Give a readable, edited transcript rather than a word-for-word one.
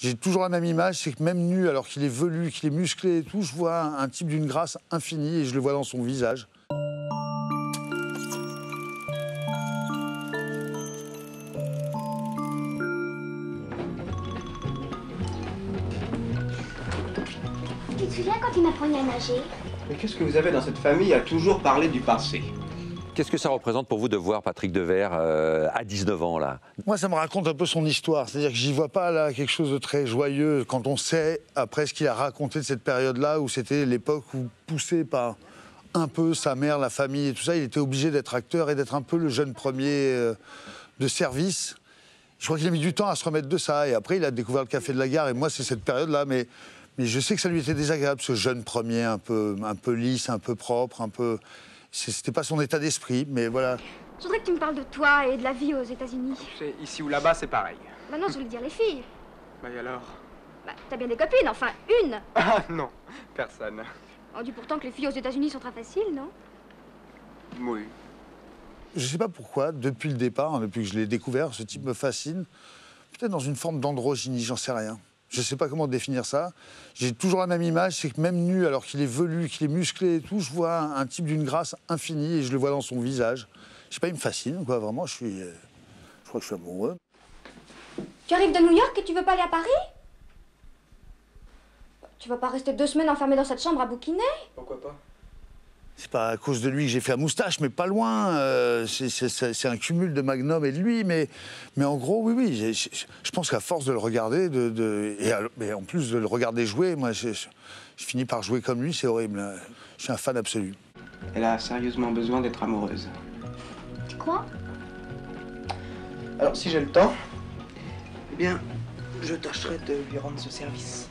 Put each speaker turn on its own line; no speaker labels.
J'ai toujours la même image, c'est que même nu, alors qu'il est velu, qu'il est musclé et tout, je vois un type d'une grâce infinie et je le vois dans son visage.
Tu te souviens quand il m'apprenait à nager?
Mais qu'est-ce que vous avez dans cette famille à toujours parler du passé?
Qu'est-ce que ça représente pour vous de voir Patrick Devers à 19 ans, là?
Moi, ça me raconte un peu son histoire. C'est-à-dire que j'y vois pas là quelque chose de très joyeux quand on sait, après ce qu'il a raconté de cette période-là, où c'était l'époque où, poussé par un peu sa mère, la famille et tout ça, il était obligé d'être acteur et d'être un peu le jeune premier de service. Je crois qu'il a mis du temps à se remettre de ça. Et après, il a découvert le Café de la Gare. Et moi, c'est cette période-là. Mais je sais que ça lui était désagréable, ce jeune premier, un peu lisse, un peu propre, un peu... C'était pas son état d'esprit, mais voilà.
Je voudrais que tu me parles de toi et de la vie aux États-Unis.
Ici ou là-bas, c'est pareil.
Bah non, je voulais dire les filles.
Bah et alors?
Bah, t'as bien des copines, enfin, une.
Ah non, personne.
On dit pourtant que les filles aux États-Unis sont très faciles, non?
Oui.
Je sais pas pourquoi, depuis le départ, depuis que je l'ai découvert, ce type me fascine. Peut-être dans une forme d'androgynie, j'en sais rien. Je sais pas comment définir ça. J'ai toujours la même image, c'est que même nu, alors qu'il est velu, qu'il est musclé et tout, je vois un type d'une grâce infinie et je le vois dans son visage. Je sais pas, il me fascine, quoi, vraiment, je crois que je suis amoureux.
Tu arrives de New York et tu veux pas aller à Paris? Tu vas pas rester 2 semaines enfermé dans cette chambre à bouquiner?
Pourquoi pas?
C'est pas à cause de lui que j'ai fait la moustache, mais pas loin. C'est un cumul de Magnum et de lui, mais en gros, oui. Je pense qu'à force de le regarder, mais en plus de le regarder jouer, moi, je finis par jouer comme lui, c'est horrible. Je suis un fan absolu.
Elle a sérieusement besoin d'être amoureuse.
Tu crois?
Alors, si j'ai le temps, eh bien, je tâcherai de lui rendre ce service.